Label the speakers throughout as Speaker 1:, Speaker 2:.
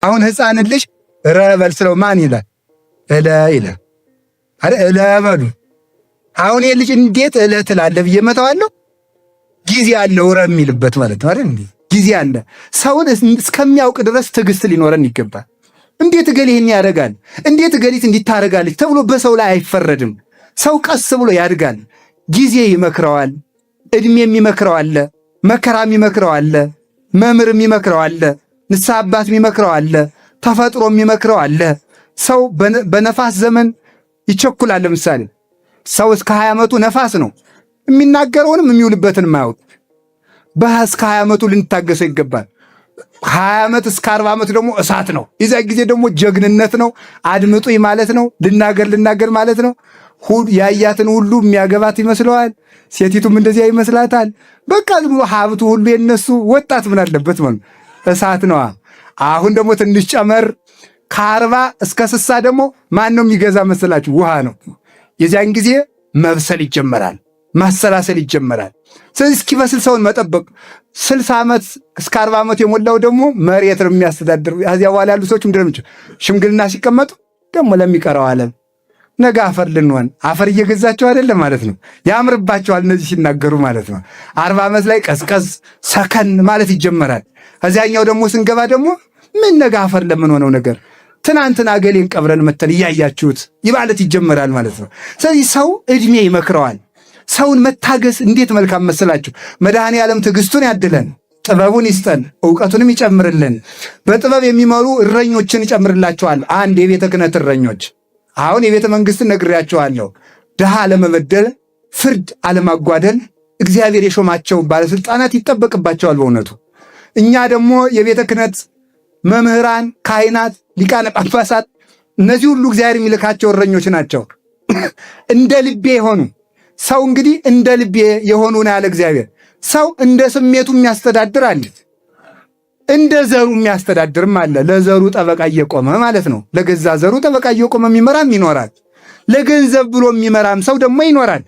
Speaker 1: አሁን ሕፃን ልጅ ረበል ስለው ማን ይላል? እለ ይላል አይደል? እለ በሉ። አሁን ይሄ ልጅ እንዴት እለ ትላለህ ብዬ መተዋለሁ? ጊዜ አለው ረ የሚልበት ማለት ነው አይደል? ጊዜ አለ። ሰውን እስከሚያውቅ ድረስ ትዕግስት ሊኖረን ይገባል። እንዴት እገሌ ይህን ያደርጋል፣ እንዴት እገሊት እንዲታረጋለች ተብሎ በሰው ላይ አይፈረድም። ሰው ቀስ ብሎ ያድጋል። ጊዜ ይመክረዋል፣ እድሜም ይመክረዋል፣ መከራም ይመክረዋል፣ መምህርም ይመክረዋል፣ ንስሐ አባትም ይመክረዋል፣ ተፈጥሮም ይመክረዋል። ሰው በነፋስ ዘመን ይቸኩላል። ለምሳሌ ሰው እስከ 20 ዓመቱ ነፋስ ነው፣ የሚናገረውንም የሚውልበትን ማያውቅ። እስከ 20 ዓመቱ ልንታገሰው ይገባል። 20 ዓመት እስከ 40 ዓመት ደግሞ እሳት ነው። የዛ ጊዜ ደግሞ ጀግንነት ነው፣ አድምጡኝ ማለት ነው፣ ልናገር ማለት ነው። ያያትን ሁሉ የሚያገባት ይመስለዋል፣ ሴቲቱም እንደዚያ ይመስላታል። በቃ ዝም ብሎ ሀብቱ ሁሉ የነሱ። ወጣት ምን አለበት ማለት እሳት ነዋ። አሁን ደግሞ ትንሽ ጨመር ከ40 እስከ 60 ደግሞ ማን ነው የሚገዛ መሰላችሁ? ውሃ ነው። የዚያን ጊዜ መብሰል ይጀመራል፣ ማሰላሰል ይጀመራል። ስለዚህ እስኪበስል ሰውን መጠበቅ። 60 ዓመት እስከ 40 ዓመት የሞላው ደግሞ መሬት ነው የሚያስተዳድር። ከዚያ በኋላ ያሉ ሰዎች ምንድን ነው ሽምግልና ሲቀመጡ ደግሞ ለሚቀረው ዓለም ነገ አፈር ልንሆን አፈር እየገዛቸው አይደለም ማለት ነው። ያምርባቸዋል እነዚህ ሲናገሩ ማለት ነው። 40 ዓመት ላይ ቀዝቀዝ ሰከን ማለት ይጀመራል። ከዚያኛው ደግሞ ስንገባ ደግሞ ምን ነገ አፈር ለምንሆነው ነገር ትናንትና ገሌን ቀብረን መተን እያያችሁት ይባለት ይጀመራል ማለት ነው። ስለዚህ ሰው እድሜ ይመክረዋል። ሰውን መታገስ እንዴት መልካም መስላችሁ። መድኃኔ ዓለም ትዕግስቱን ያድለን፣ ጥበቡን ይስጠን፣ እውቀቱንም ይጨምርልን። በጥበብ የሚመሩ እረኞችን ይጨምርላቸዋል። አንድ የቤተ ክህነት እረኞች። አሁን የቤተ መንግሥትን ነግሬያቸዋለሁ። ድሃ አለመበደል፣ ፍርድ አለማጓደል እግዚአብሔር የሾማቸው ባለስልጣናት ይጠበቅባቸዋል በእውነቱ። እኛ ደግሞ የቤተ ክህነት መምህራን፣ ካህናት፣ ሊቃነ ጳጳሳት እነዚህ ሁሉ እግዚአብሔር የሚልካቸው እረኞች ናቸው። እንደ ልቤ የሆኑ ሰው እንግዲህ እንደ ልቤ የሆኑ ነው ያለ እግዚአብሔር። ሰው እንደ ስሜቱ የሚያስተዳድር አለ፣ እንደ ዘሩ የሚያስተዳድርም አለ። ለዘሩ ጠበቃ እየቆመ ማለት ነው። ለገዛ ዘሩ ጠበቃ እየቆመ የሚመራም ይኖራል። ለገንዘብ ብሎ የሚመራም ሰው ደግሞ ይኖራል።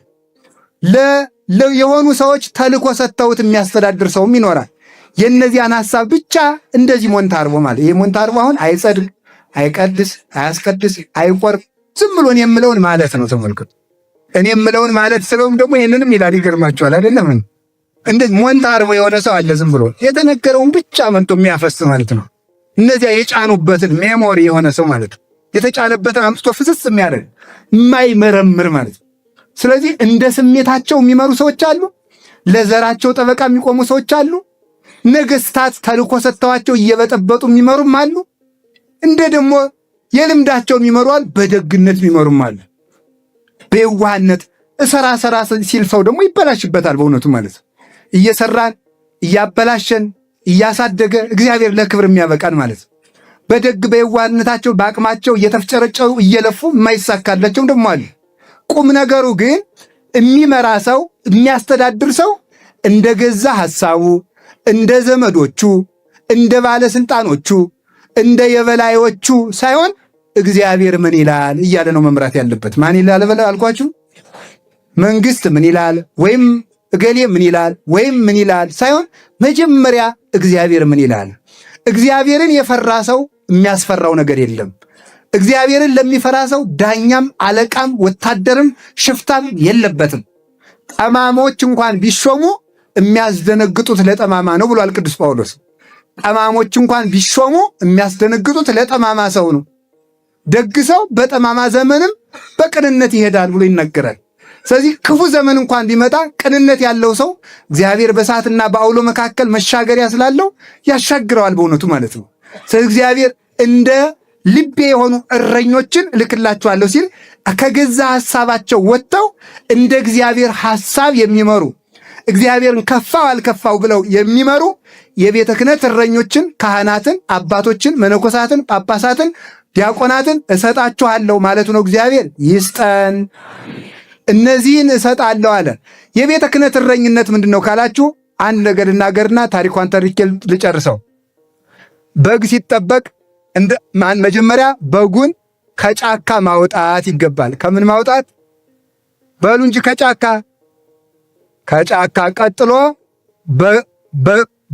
Speaker 1: የሆኑ ሰዎች ተልኮ ሰጥተውት የሚያስተዳድር ሰውም ይኖራል። የእነዚያን ሐሳብ ብቻ እንደዚህ ሞንታርቦ ማለት ይሄ ሞንታርቦ አሁን አይጸድቅ፣ አይቀድስ፣ አያስቀድስ፣ አይቆርብ ዝም ብሎ እኔ የምለውን ማለት ነው። ተመልከቱ፣ እኔ የምለውን ማለት ስለውም ደግሞ ይሄንንም ይላል። ይገርማችኋል አይደለም? እንደዚህ ሞንታርቦ የሆነ ሰው አለ፣ ዝም ብሎ የተነገረውን ብቻ መንቶ የሚያፈስ ማለት ነው። እነዚያ የጫኑበትን ሜሞሪ የሆነ ሰው ማለት ነው። የተጫነበትን አምጥቶ ፍስስ የሚያደርግ የማይመረምር ማለት ነው። ስለዚህ እንደ ስሜታቸው የሚመሩ ሰዎች አሉ። ለዘራቸው ጠበቃ የሚቆሙ ሰዎች አሉ። ነገስታት ተልኮ ሰጥተዋቸው እየበጠበጡ የሚመሩም አሉ። እንደ ደግሞ የልምዳቸው የሚመሩ አሉ። በደግነት የሚመሩም አሉ። በየዋህነት ሰራ ሲል ሰው ደግሞ ይበላሽበታል በእውነቱ ማለት ነው። እየሰራን እያበላሸን እያሳደገ እግዚአብሔር ለክብር የሚያበቃን ማለት ነው። በደግ በየዋህነታቸው በአቅማቸው እየተፍጨረጨሩ እየለፉ የማይሳካላቸውም ደግሞ አሉ። ቁም ነገሩ ግን የሚመራ ሰው የሚያስተዳድር ሰው እንደ ገዛ ሐሳቡ እንደ ዘመዶቹ እንደ ባለስልጣኖቹ እንደ የበላዮቹ ሳይሆን እግዚአብሔር ምን ይላል እያለ ነው መምራት ያለበት። ማን ይላል በለ አልኳችሁ? መንግስት ምን ይላል ወይም እገሌ ምን ይላል ወይም ምን ይላል ሳይሆን መጀመሪያ እግዚአብሔር ምን ይላል። እግዚአብሔርን የፈራ ሰው የሚያስፈራው ነገር የለም። እግዚአብሔርን ለሚፈራ ሰው ዳኛም አለቃም ወታደርም ሽፍታም የለበትም። ጠማሞች እንኳን ቢሾሙ የሚያስደነግጡት ለጠማማ ነው ብሏል ቅዱስ ጳውሎስ። ጠማሞች እንኳን ቢሾሙ የሚያስደነግጡት ለጠማማ ሰው ነው። ደግ ሰው በጠማማ ዘመንም በቅንነት ይሄዳል ብሎ ይነገራል። ስለዚህ ክፉ ዘመን እንኳን ቢመጣ ቅንነት ያለው ሰው እግዚአብሔር በእሳትና በአውሎ መካከል መሻገሪያ ስላለው ያሻግረዋል በእውነቱ ማለት ነው። ስለዚህ እግዚአብሔር እንደ ልቤ የሆኑ እረኞችን እልክላችኋለሁ ሲል ከገዛ ሐሳባቸው ወጥተው እንደ እግዚአብሔር ሐሳብ የሚመሩ እግዚአብሔርን ከፋው አልከፋው ብለው የሚመሩ የቤተ ክህነት እረኞችን፣ ካህናትን፣ አባቶችን፣ መነኮሳትን፣ ጳጳሳትን፣ ዲያቆናትን እሰጣችኋለሁ ማለቱ ነው። እግዚአብሔር ይስጠን። እነዚህን እሰጣለሁ አለ። የቤተ ክህነት እረኝነት ምንድን ነው ካላችሁ አንድ ነገር እናገርና ታሪኳን ተርኬ ልጨርሰው። በግ ሲጠበቅ መጀመሪያ በጉን ከጫካ ማውጣት ይገባል። ከምን ማውጣት በሉ እንጂ ከጫካ ቀጥሎ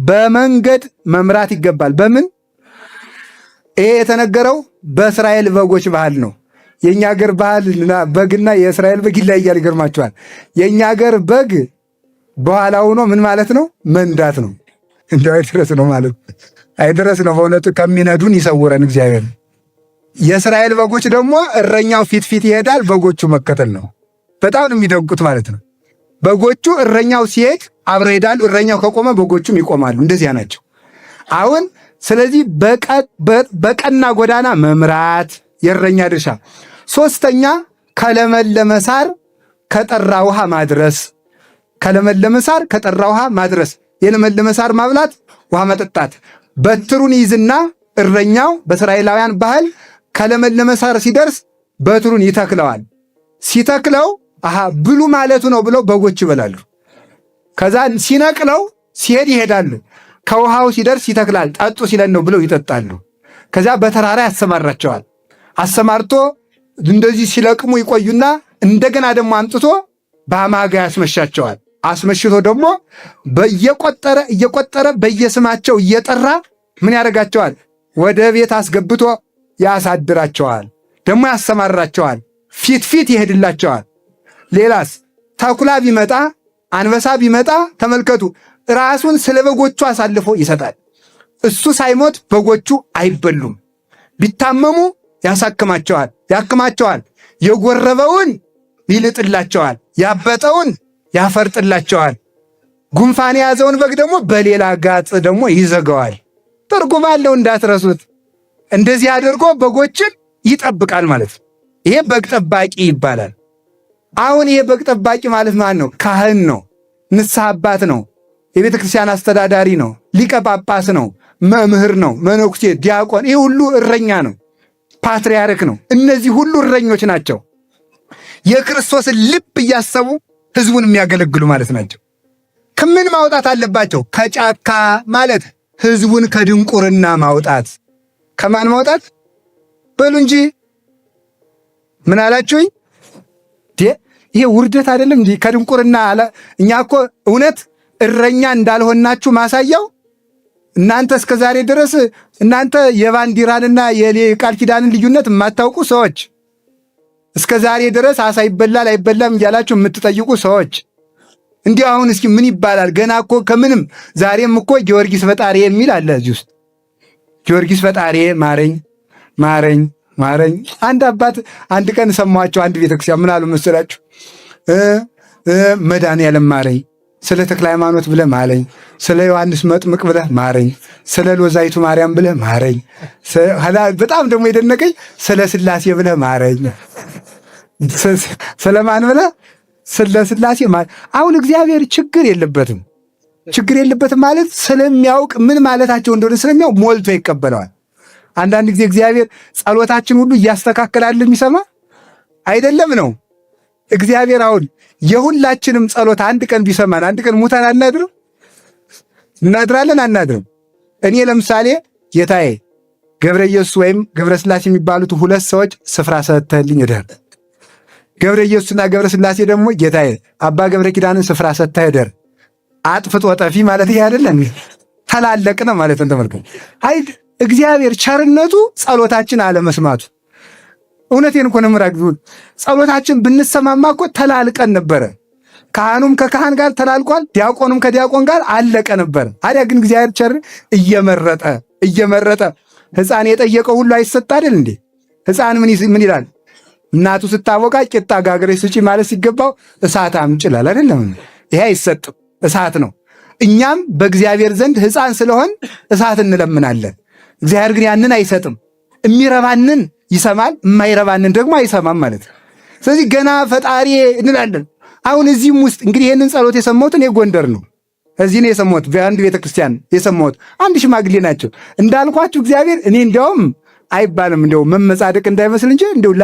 Speaker 1: በመንገድ መምራት ይገባል። በምን ይሄ የተነገረው በእስራኤል በጎች ባህል ነው። የእኛ ሀገር ባህልና በግና የእስራኤል በግ ይለያያል። ይገርማችኋል። የእኛ ሀገር በግ በኋላ ሆኖ ምን ማለት ነው? መንዳት ነው። እንደው አይድረስ ነው ማለት አይድረስ ነው። በእውነቱ ከሚነዱን ይሰውረን እግዚአብሔር። የእስራኤል በጎች ደግሞ እረኛው ፊት ይሄዳል፣ በጎቹ መከተል ነው። በጣም ነው የሚደንቁት ማለት ነው። በጎቹ እረኛው ሲሄድ አብረው ይሄዳሉ፣ እረኛው ከቆመ በጎቹም ይቆማሉ። እንደዚያ ናቸው። አሁን ስለዚህ በቀና ጎዳና መምራት የእረኛ ድርሻ። ሶስተኛ ከለመለመ ሳር ከጠራ ውሃ ማድረስ። ከለመለመ ሳር ከጠራ ውሃ ማድረስ፣ የለመለመ ሳር ማብላት፣ ውሃ መጠጣት። በትሩን ይዝና እረኛው በእስራኤላውያን ባህል ከለመለመ ሳር ሲደርስ በትሩን ይተክለዋል። ሲተክለው ብሉ ማለቱ ነው ብለው በጎች ይበላሉ። ከዛ ሲነቅለው ሲሄድ ይሄዳሉ። ከውሃው ሲደርስ ይተክላል። ጠጡ ሲለን ነው ብለው ይጠጣሉ። ከዛ በተራራ ያሰማራቸዋል። አሰማርቶ እንደዚህ ሲለቅሙ ይቆዩና እንደገና ደግሞ አምጥቶ በአማጋ ያስመሻቸዋል። አስመሽቶ ደግሞ እየቆጠረ በየስማቸው እየጠራ ምን ያደርጋቸዋል? ወደ ቤት አስገብቶ ያሳድራቸዋል። ደግሞ ያሰማራቸዋል። ፊት ይሄድላቸዋል። ሌላስ ተኩላ ቢመጣ አንበሳ ቢመጣ ተመልከቱ፣ ራሱን ስለ በጎቹ አሳልፎ ይሰጣል። እሱ ሳይሞት በጎቹ አይበሉም። ቢታመሙ ያክማቸዋል። የጎረበውን ይልጥላቸዋል፣ ያበጠውን ያፈርጥላቸዋል። ጉንፋን የያዘውን በግ ደግሞ በሌላ ጋጥ ደግሞ ይዘጋዋል። ትርጉም አለው እንዳትረሱት። እንደዚህ አድርጎ በጎችን ይጠብቃል ማለት ነው። ይሄ በግ ጠባቂ ይባላል። አሁን ይሄ በግ ጠባቂ ማለት ማን ነው? ካህን ነው፣ ንስሐ አባት ነው፣ የቤተ ክርስቲያን አስተዳዳሪ ነው፣ ሊቀ ጳጳስ ነው፣ መምህር ነው፣ መነኩሴ፣ ዲያቆን፣ ይህ ሁሉ እረኛ ነው፣ ፓትርያርክ ነው። እነዚህ ሁሉ እረኞች ናቸው። የክርስቶስን ልብ እያሰቡ ህዝቡን የሚያገለግሉ ማለት ናቸው። ከምን ማውጣት አለባቸው? ከጫካ ማለት ህዝቡን ከድንቁርና ማውጣት። ከማን ማውጣት በሉ እንጂ ምን አላችሁኝ? ይሄ ውርደት አይደለም እንዴ? ከድንቁርና አለ። እኛ እኮ እውነት እረኛ እንዳልሆናችሁ ማሳያው እናንተ እስከ ዛሬ ድረስ እናንተ የባንዲራንና የቃል ኪዳንን ልዩነት የማታውቁ ሰዎች፣ እስከ ዛሬ ድረስ አሳ ይበላል አይበላም እያላችሁ የምትጠይቁ ሰዎች፣ እንዲሁ አሁን እስኪ ምን ይባላል? ገና እኮ ከምንም ዛሬም እኮ ጊዮርጊስ ፈጣሪ የሚል አለ እዚህ ውስጥ። ጊዮርጊስ ፈጣሪ ማረኝ ማረኝ ማረኝ። አንድ አባት አንድ ቀን ሰማኋቸው። አንድ ቤተክርስቲያን ምን አሉ መሰላችሁ? መድኃኔዓለም ማረኝ፣ ስለ ተክለ ሃይማኖት ብለህ ማረኝ፣ ስለ ዮሐንስ መጥምቅ ብለህ ማረኝ፣ ስለ ሎዛይቱ ማርያም ብለህ ማረኝ፣ በጣም ደግሞ የደነቀኝ ስለ ስላሴ ብለህ ማረኝ። ስለማን ብለህ? ስለ ስላሴ። አሁን እግዚአብሔር ችግር የለበትም ማለት ስለሚያውቅ ምን ማለታቸው እንደሆነ ስለሚያውቅ ሞልቶ ይቀበለዋል። አንዳንድ ጊዜ እግዚአብሔር ጸሎታችን ሁሉ እያስተካከላል የሚሰማ አይደለም ነው። እግዚአብሔር አሁን የሁላችንም ጸሎት አንድ ቀን ቢሰማን አንድ ቀን ሙታን አናድርም? እናድራለን አናድርም? እኔ ለምሳሌ ጌታዬ ገብረ ኢየሱስ ወይም ገብረ ስላሴ የሚባሉት ሁለት ሰዎች ስፍራ ሰጥተህልኝ እደር። ገብረ ኢየሱስና ገብረ ስላሴ ደግሞ ጌታዬ አባ ገብረ ኪዳንን ስፍራ ሰጥተህ እደር። አጥፍቶ ጠፊ ማለት ይሄ አይደለም? ተላለቅነ ማለት ነው። ተመልከቱ። እግዚአብሔር ቸርነቱ ጸሎታችን አለመስማቱ። እውነቴን እኮ ነው የምራግዙን። ጸሎታችን ብንሰማማ እኮ ተላልቀን ነበረ። ካህኑም ከካህን ጋር ተላልቋል፣ ዲያቆኑም ከዲያቆን ጋር አለቀ ነበር። አዲያ ግን እግዚአብሔር ቸር እየመረጠ ሕፃን የጠየቀው ሁሉ አይሰጥ አይደል እንዴ? ሕፃን ምን ይላል? እናቱ ስታቦቃ ቂጣ ጋግረሽ ስጪ ማለት ሲገባው እሳት አምጪ ይላል አይደለም? ይሄ አይሰጥም፣ እሳት ነው። እኛም በእግዚአብሔር ዘንድ ሕፃን ስለሆን እሳት እንለምናለን። እግዚአብሔር ግን ያንን አይሰጥም። የሚረባንን ይሰማል፣ የማይረባንን ደግሞ አይሰማም ማለት ነው። ስለዚህ ገና ፈጣሪ እንላለን። አሁን እዚህም ውስጥ እንግዲህ ይህንን ጸሎት የሰማሁት እኔ ጎንደር ነው። እዚህ ነው የሰማሁት፣ በአንድ ቤተክርስቲያን የሰማሁት። አንድ ሽማግሌ ናቸው እንዳልኳችሁ። እግዚአብሔር እኔ እንዲያውም አይባልም እንዲያው መመጻደቅ እንዳይመስል እንጂ እንዲያው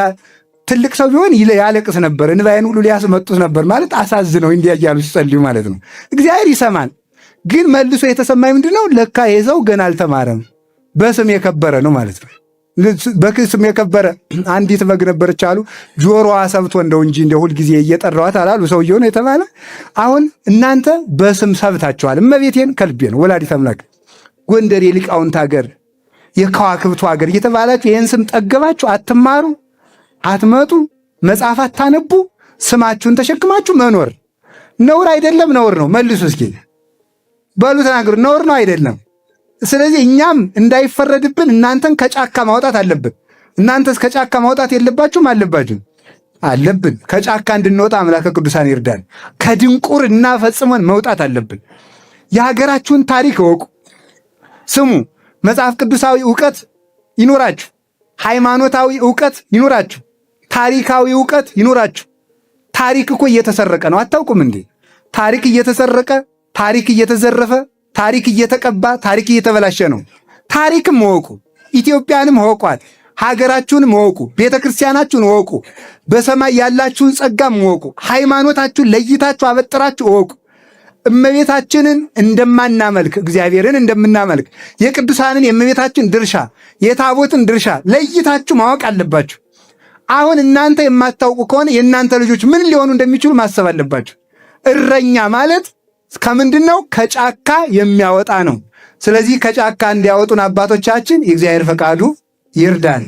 Speaker 1: ትልቅ ሰው ቢሆን ያለቅስ ነበር፣ እንባዬን ሁሉ ሊያስመጡት ነበር ማለት አሳዝነው እንዲያ እያሉ ሲጸልዩ ማለት ነው። እግዚአብሔር ይሰማል። ግን መልሶ የተሰማኝ ምንድነው? ለካ የሰው ገና አልተማረም፣ በስም የከበረ ነው ማለት ነው። በስም የከበረ አንዲት በግ ነበረች አሉ። ጆሮዋ ሰብቶ እንደው እንጂ እንደ ሁልጊዜ እየጠራዋት አላሉ ሰውየው ነው የተባለ። አሁን እናንተ በስም ሰብታችኋል። እመቤቴን ከልቤ ነው ወላዲተ አምላክ ጎንደር የሊቃውንት ሀገር የከዋክብቱ ሀገር እየተባላችሁ ይህን ስም ጠገባችሁ አትማሩ፣ አትመጡ፣ መጽሐፍ አታነቡ፣ ስማችሁን ተሸክማችሁ መኖር ነውር አይደለም? ነውር ነው። መልሱ እስኪ በሉ ተናገሩ። ነውር ነው አይደለም? ስለዚህ እኛም እንዳይፈረድብን እናንተን ከጫካ ማውጣት አለብን። እናንተስ ከጫካ ማውጣት የለባችሁም? አለባችሁ? አለብን። ከጫካ እንድንወጣ አምላከ ቅዱሳን ይርዳል። ከድንቁርና ፈጽመን መውጣት አለብን። የሀገራችሁን ታሪክ እወቁ፣ ስሙ። መጽሐፍ ቅዱሳዊ ዕውቀት ይኖራችሁ፣ ሃይማኖታዊ ዕውቀት ይኖራችሁ፣ ታሪካዊ ዕውቀት ይኖራችሁ። ታሪክ እኮ እየተሰረቀ ነው። አታውቁም እንዴ? ታሪክ እየተሰረቀ፣ ታሪክ እየተዘረፈ፣ ታሪክ እየተቀባ፣ ታሪክ እየተበላሸ ነው። ታሪክም እወቁ፣ ኢትዮጵያንም እወቋት፣ ሀገራችሁንም እወቁ፣ ቤተ ክርስቲያናችሁን እወቁ፣ በሰማይ ያላችሁን ጸጋም እወቁ፣ ሃይማኖታችሁን ለይታችሁ አበጥራችሁ እወቁ። እመቤታችንን እንደማናመልክ እግዚአብሔርን እንደምናመልክ የቅዱሳንን የእመቤታችን ድርሻ የታቦትን ድርሻ ለይታችሁ ማወቅ አለባችሁ። አሁን እናንተ የማታውቁ ከሆነ የእናንተ ልጆች ምን ሊሆኑ እንደሚችሉ ማሰብ አለባችሁ። እረኛ ማለት ከምንድን ነው? ከጫካ የሚያወጣ ነው። ስለዚህ ከጫካ እንዲያወጡን አባቶቻችን የእግዚአብሔር ፈቃዱ ይርዳን።